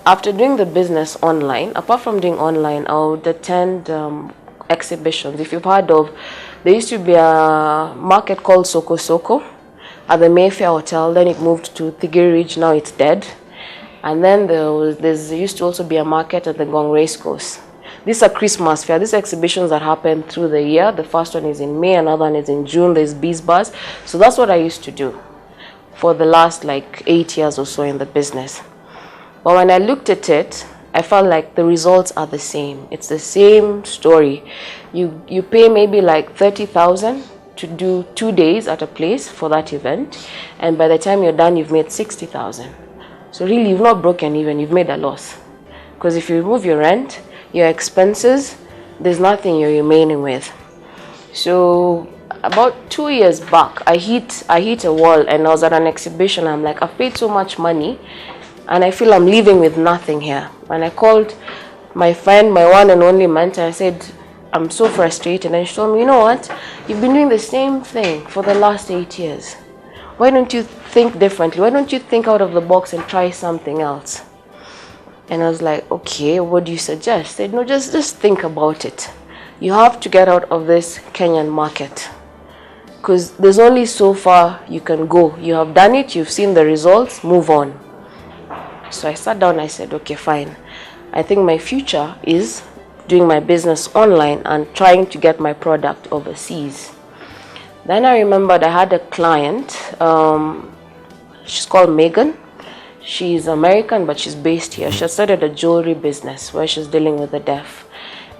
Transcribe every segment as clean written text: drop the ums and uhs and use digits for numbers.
after doing the business online, apart from doing online, I would attend exhibitions. If you've heard of, there used to be a market called Soko Soko at the Mayfair Hotel. Then it moved to Tigiri Ridge. Now it's dead. And then there used to also be a market at the Gong Racecourse. These are Christmas fair. These exhibitions that happen through the year. The first one is in May, another one is in June. There's Bees Bars. So that's what I used to do for the last like 8 years or so in the business. But when I looked at it, I felt like the results are the same. It's the same story. You pay maybe like 30,000 to do 2 days at a place for that event, and by the time you're done, you've made 60,000. So really, you've not broken even, you've made a loss. Because if you remove your rent, your expenses, there's nothing you're remaining with. So about 2 years back, I hit a wall, and I was at an exhibition. I'm like, I've paid so much money, and I feel I'm leaving with nothing here. And I called my friend, my one and only mentor. I said, I'm so frustrated. And she told me, you know what? You've been doing the same thing for the last 8 years. Why don't you think differently? Why don't you think out of the box and try something else? And I was like, okay, what do you suggest? She said, no, just think about it. You have to get out of this Kenyan market, because there's only so far you can go. You have done it, you've seen the results, move on. So I sat down, I said, okay, fine. I think my future is doing my business online and trying to get my product overseas. Then I remembered I had a client, she's called Megan. She's American, but she's based here. She started a jewelry business where she's dealing with the deaf.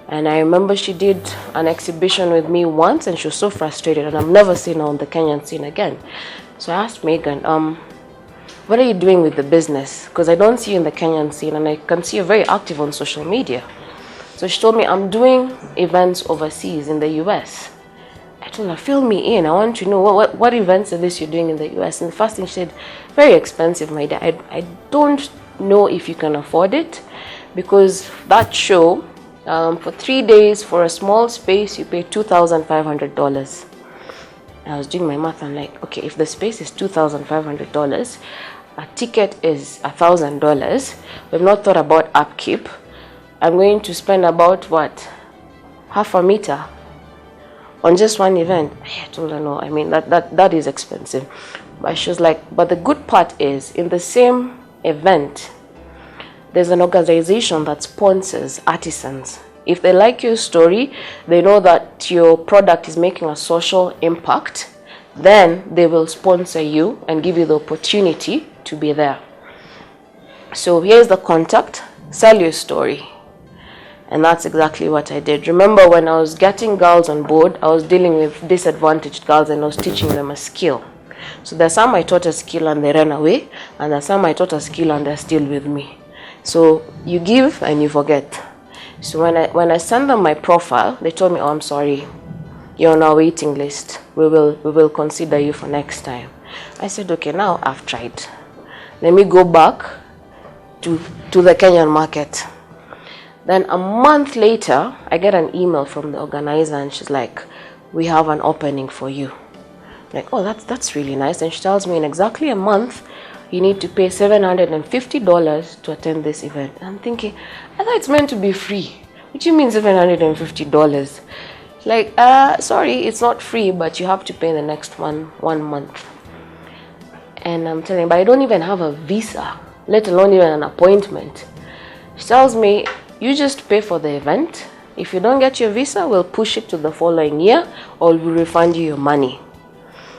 And I remember she did an exhibition with me once, and she was so frustrated, and I've never seen her on the Kenyan scene again. So I asked Megan, what are you doing with the business? Because I don't see you in the Kenyan scene, and I can see you're very active on social media. So she told me, I'm doing events overseas in the US. I told her, fill me in. I want to know what events are this you're doing in the US. And the first thing she said, very expensive, my dear. I don't know if you can afford it, because that show, for 3 days for a small space, you pay $2,500. I was doing my math. I'm like, okay, if the space is $2,500, a ticket is $1,000. We've not thought about upkeep. I'm going to spend about what, half a meter on just one event. I told her, no, I mean, that is expensive. But she was like, but the good part is, in the same event, there's an organization that sponsors artisans. If they like your story, they know that your product is making a social impact, then they will sponsor you and give you the opportunity to be there. So here's the contact, sell your story. And that's exactly what I did. Remember, when I was getting girls on board, I was dealing with disadvantaged girls, and I was teaching them a skill. So there's some I taught a skill and they ran away, and there's some I taught a skill and they're still with me. So you give and you forget. So when I sent them my profile, they told me, oh, I'm sorry, you're on our waiting list. We will consider you for next time. I said, okay, now I've tried. Let me go back to the Kenyan market. Then a month later, I get an email from the organizer, and she's like, we have an opening for you. I'm like, oh, that's really nice. And she tells me, in exactly a month, you need to pay $750 to attend this event. And I'm thinking, I thought it's meant to be free. What do you mean $750? Like, sorry, it's not free, but you have to pay the next one month. And I'm telling her, but I don't even have a visa, let alone even an appointment. She tells me, you just pay for the event. If you don't get your visa, we'll push it to the following year, or we'll refund you your money.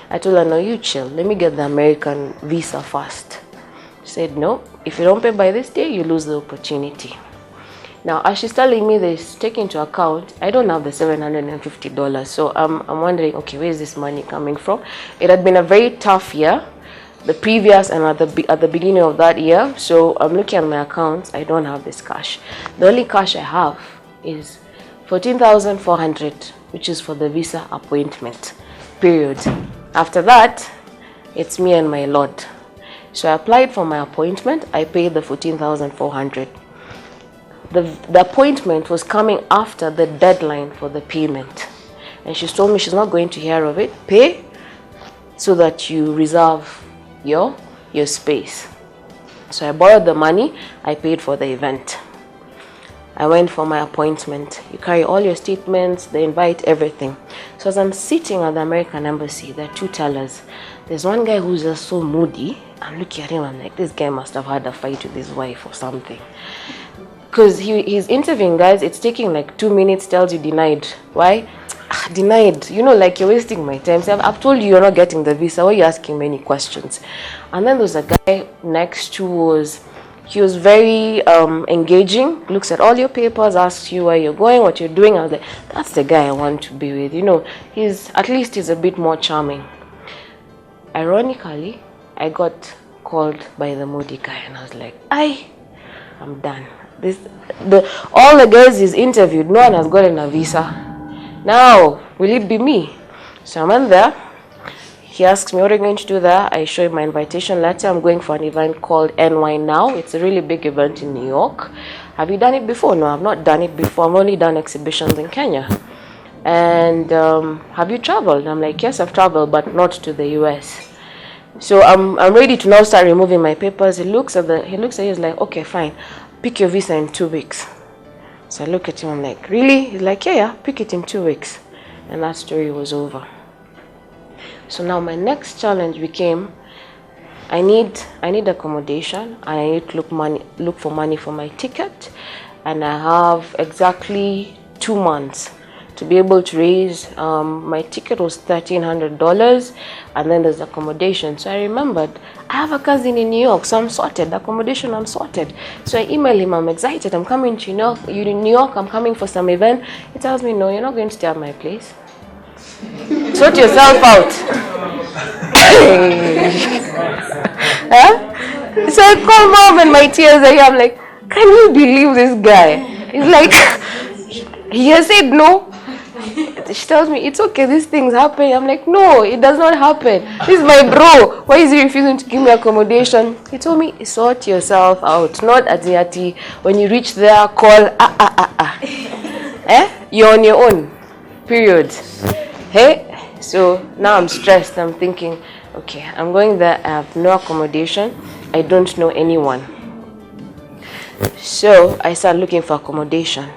I told her, no, you chill. Let me get the American visa first. She said, no, if you don't pay by this day, you lose the opportunity. Now, as she's telling me this, take into account, I don't have the $750. So I'm wondering, okay, where is this money coming from? It had been a very tough year, the previous and at the beginning of that year. So I'm looking at my accounts. I don't have this cash. The only cash I have is $14,400, which is for the visa appointment, period. After that, it's me and my Lord. So I applied for my appointment. I paid the $14,400. The appointment was coming after the deadline for the payment. And she told me she's not going to hear of it. Pay so that you reserve your space. So I borrowed the money, I paid for the event. I went for my appointment. You carry all your statements, the invite, everything. So as I'm sitting at the American Embassy, there are two tellers. There's one guy who's just so moody. I'm looking at him, I'm like, this guy must have had a fight with his wife or something. Because he's interviewing guys, it's taking like 2 minutes, tells you denied. Why? Denied. You know, like you're wasting my time. So I've told you you're not getting the visa. Why are you asking many questions? And then there's a guy next to he was very engaging, looks at all your papers, asks you where you're going, what you're doing. I was like, that's the guy I want to be with. You know, at least he's a bit more charming. Ironically, I got called by the moody guy and I was like, I'm done. All the girls he's interviewed, no one has gotten a visa. Now, will it be me? So I went there. He asks me, what are you going to do there? I show him my invitation letter. I'm going for an event called NY Now. It's a really big event in New York. Have you done it before? No, I've not done it before. I've only done exhibitions in Kenya. And have you traveled? I'm like, yes, I've traveled, but not to the US. So I'm ready to now start removing my papers. He looks at it, he's like, okay, fine. Pick your visa in 2 weeks. So I look at him, I'm like, really? He's like, yeah, pick it in 2 weeks. And that story was over. So now my next challenge became, I need accommodation, and I need to look for money for my ticket, and I have exactly 2 months to be able to raise. My ticket was $1,300, and then there's accommodation. So I remembered I have a cousin in New York, so I'm sorted. The accommodation, I'm sorted. So I emailed him, I'm excited, I'm coming to New York, I'm coming for some event. He tells me, no, you're not going to stay at my place. Sort yourself out. Huh? So I call mom and my tears are here. I'm like, can you believe this guy? He's like, he has said no. She tells me, it's okay, these things happen. I'm like, no, it does not happen. This is my bro. Why is he refusing to give me accommodation? He told me, sort yourself out. Not at Ziati. When you reach there, call, You're on your own. Period. Hey, so now I'm stressed. I'm thinking, okay, I'm going there. I have no accommodation. I don't know anyone. So I started looking for accommodation.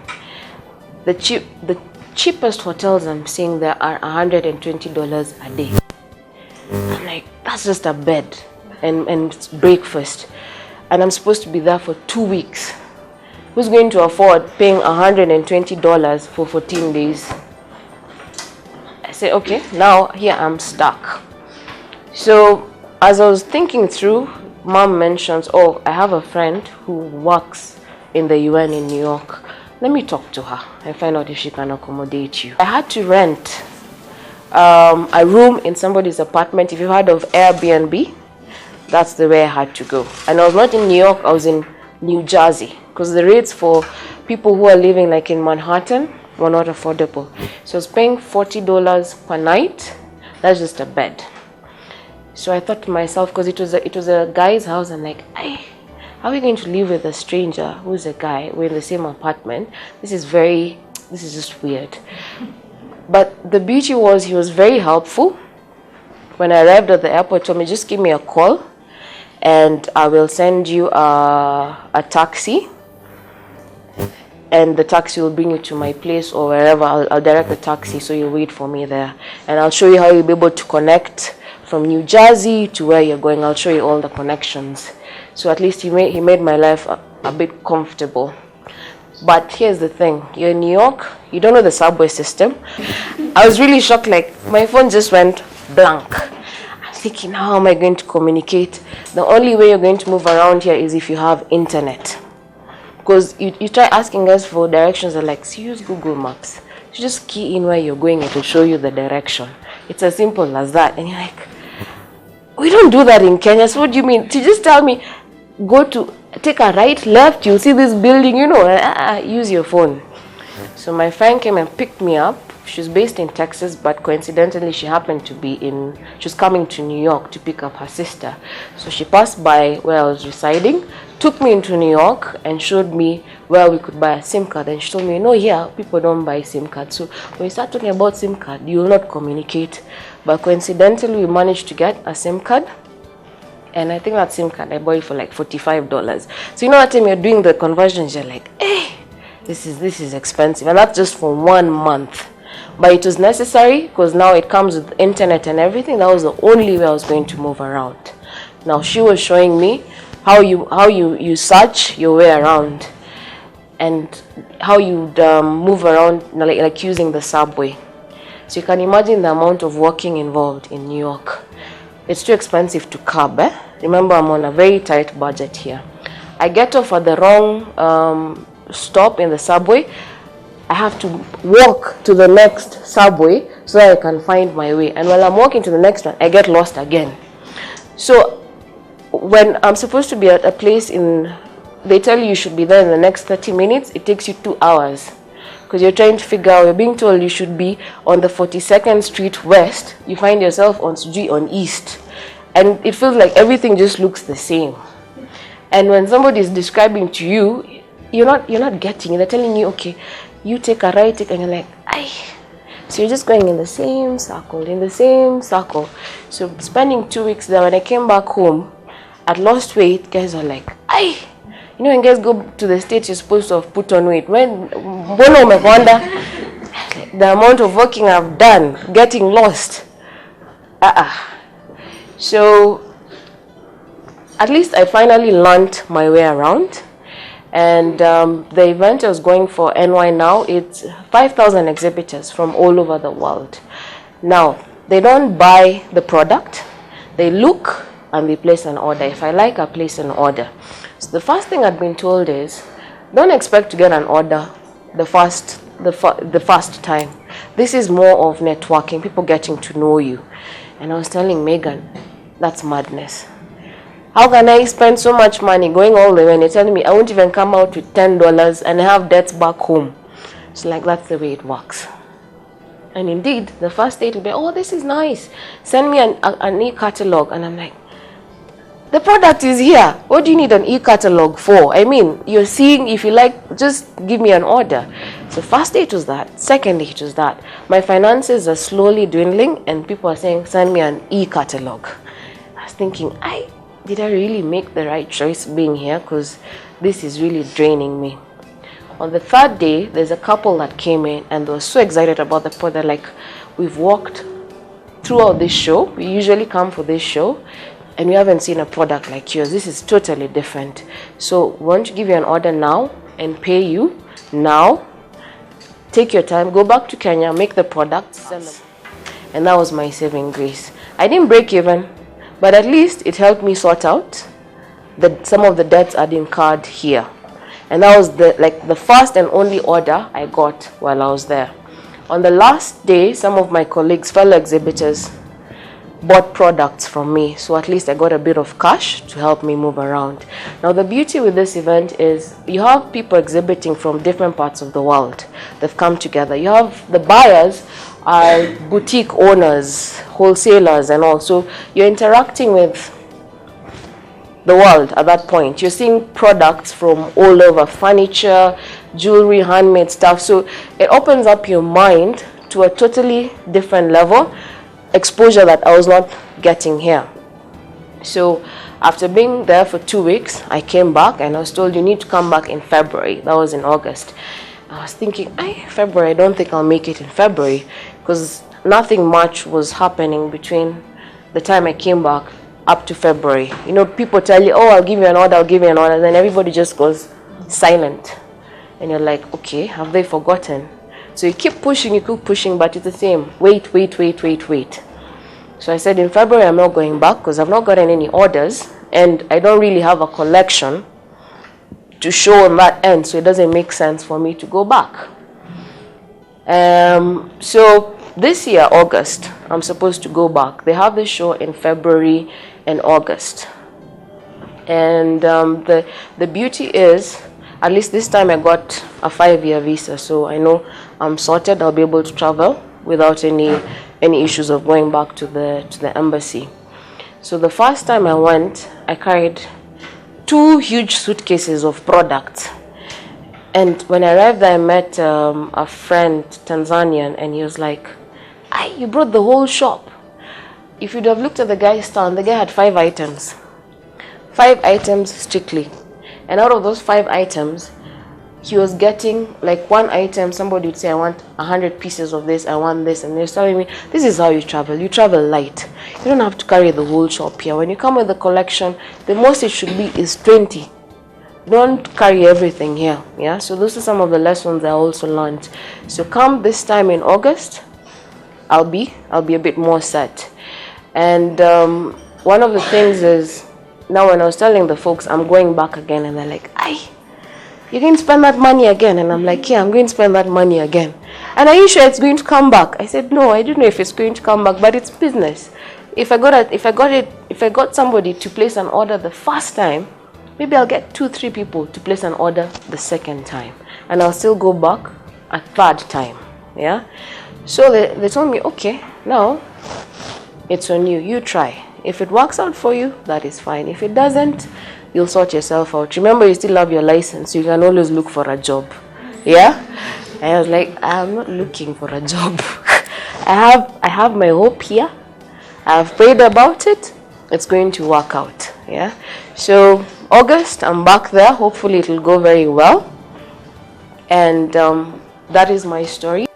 The cheapest hotels I'm seeing there are $120 a day. I'm like, that's just a bed and breakfast. And I'm supposed to be there for 2 weeks. Who's going to afford paying $120 for 14 days? I said, okay, now here I'm stuck. So as I was thinking through, mom mentions, oh, I have a friend who works in the UN in New York. Let me talk to her and find out if she can accommodate you. I had to rent a room in somebody's apartment. If you've heard of Airbnb, that's the way I had to go. And I was not in New York, I was in New Jersey, because the rates for people who are living like in Manhattan were not affordable. So I was paying $40 per night. That's just a bed. So I thought to myself, because it was a guy's house, I'm like, how are we going to live with a stranger who's a guy? We're in the same apartment. This is just weird. But the beauty was he was very helpful. When I arrived at the airport, he told me, just give me a call and I will send you a taxi. And the taxi will bring you to my place or wherever. I'll direct the taxi, so you'll wait for me there. And I'll show you how you'll be able to connect from New Jersey to where you're going. I'll show you all the connections. So at least he made my life a bit comfortable. But here's the thing. You're in New York, you don't know the subway system. I was really shocked, like my phone just went blank. I'm thinking, how am I going to communicate? The only way you're going to move around here is if you have internet. Because you try asking us for directions, they're like, so use Google Maps. You just key in where you're going, it will show you the direction. It's as simple as that. And you're like, we don't do that in Kenya. So what do you mean? To just tell me, take a right, left, you'll see this building, use your phone. So my friend came and picked me up. She's based in Texas, but coincidentally she happened to be she was coming to New York to pick up her sister. So she passed by where I was residing, took me into New York and showed me where we could buy a SIM card. And she told me, here people don't buy SIM cards. So when you start talking about SIM card, you will not communicate. But coincidentally, we managed to get a SIM card. And I think that SIM card I bought it for like $45. So you know that time you're doing the conversions, you're like, hey, this is expensive. And that's just for 1 month. But it was necessary because now it comes with internet and everything. That was the only way I was going to move around. Now she was showing me how you search your way around and how you move around, like using the subway. So you can imagine the amount of walking involved in New York. It's too expensive to cab. Remember, I'm on a very tight budget here. I get off at the wrong stop in the subway. I have to walk to the next subway so that I can find my way. And while I'm walking to the next one, I get lost again. So when I'm supposed to be at a place they tell you should be there in the next 30 minutes, it takes you 2 hours. Because you're trying to figure out, you're being told you should be on the 42nd Street West. You find yourself on East. And it feels like everything just looks the same. And when somebody is describing to you, you're not getting it. They're telling you, okay, you take a right, and you're like, aye. So you're just going in the same circle. So spending 2 weeks there, when I came back home, I'd lost weight. Guys are like, aye. You know, when guys go to the States, you're supposed to have put on weight. When Bono Mekonda, the amount of walking I've done, getting lost. So at least I finally learned my way around. And the event I was going for, NY Now, it's 5,000 exhibitors from all over the world. Now, they don't buy the product. They look and they place an order. If I like, I place an order. So the first thing I'd been told is, don't expect to get an order the first time. This is more of networking, people getting to know you. And I was telling Megan, that's madness. How can I spend so much money going all the way and you're telling me I won't even come out with $10 and I have debts back home? It's like, that's the way it works. And indeed, the first day it'll be, oh, this is nice. Send me an e-catalog. And I'm like, the product is here. What do you need an e-catalog for? I mean, you're seeing, if you like, just give me an order. So first day it was that. Second day it was that. My finances are slowly dwindling and people are saying, send me an e-catalog. I was thinking, did I really make the right choice being here? Because this is really draining me. On the third day, there's a couple that came in and they were so excited about the product. They're like, we've walked throughout this show. We usually come for this show and we haven't seen a product like yours. This is totally different. So we want to give you an order now and pay you now. Take your time, go back to Kenya, make the product, send them. And that was my saving grace. I didn't break even, but at least it helped me sort out some of the debts I'd incurred here. And that was the first and only order I got while I was there. On the last day, some of my colleagues, fellow exhibitors, bought products from me. So at least I got a bit of cash to help me move around. Now the beauty with this event is you have people exhibiting from different parts of the world. They've come together. You have the buyers are boutique owners, wholesalers and all. So you're interacting with the world at that point. You're seeing products from all over, furniture, jewelry, handmade stuff. So it opens up your mind to a totally different level, exposure that I was not getting here. So after being there for 2 weeks, I came back and I was told you need to come back in February. That was in August. I was thinking, February, I don't think I'll make it in February because nothing much was happening between the time I came back up to February. You know, people tell you, oh, I'll give you an order, then everybody just goes silent. And you're like, okay, have they forgotten? So you keep pushing, but it's the same. Wait. So I said in February, I'm not going back because I've not gotten any orders and I don't really have a collection to show on that end. So it doesn't make sense for me to go back. So this year, August, I'm supposed to go back. They have the show in February and August. And the beauty is, at least this time I got a 5-year visa, so I know I'm sorted. I'll be able to travel without any issues of going back to the embassy. So the first time I went, I carried 2 huge suitcases of products. And when I arrived there, I met a friend, Tanzanian, and he was like, you brought the whole shop. If you'd have looked at the guy's stand, the guy had 5 items. 5 items strictly. And out of those 5 items, he was getting like one item. Somebody would say, I want 100 pieces of this, I want this. And they're telling me, this is how you travel. You travel light. You don't have to carry the whole shop here. When you come with the collection, the most it should be is 20. Don't carry everything here. Yeah. So those are some of the lessons I also learned. So come this time in August, I'll be a bit more set. And one of the things is, now when I was telling the folks I'm going back again, and they're like, "Aye, you're going to spend that money again?" And I'm like, "Yeah, I'm going to spend that money again." "And are you sure it's going to come back?" I said, "No, I don't know if it's going to come back, but it's business. If I got somebody to place an order the first time, maybe I'll get 2-3 people to place an order the second time, and I'll still go back a third time." Yeah. So they told me, "Okay, now it's on you. You try. If it works out for you, that is fine. If it doesn't, you'll sort yourself out. Remember, you still have your license. You can always look for a job." Yeah. And I was like, I'm not looking for a job. I have my hope here. I've prayed about it. It's going to work out. Yeah. So August, I'm back there. Hopefully, it'll go very well. And that is my story.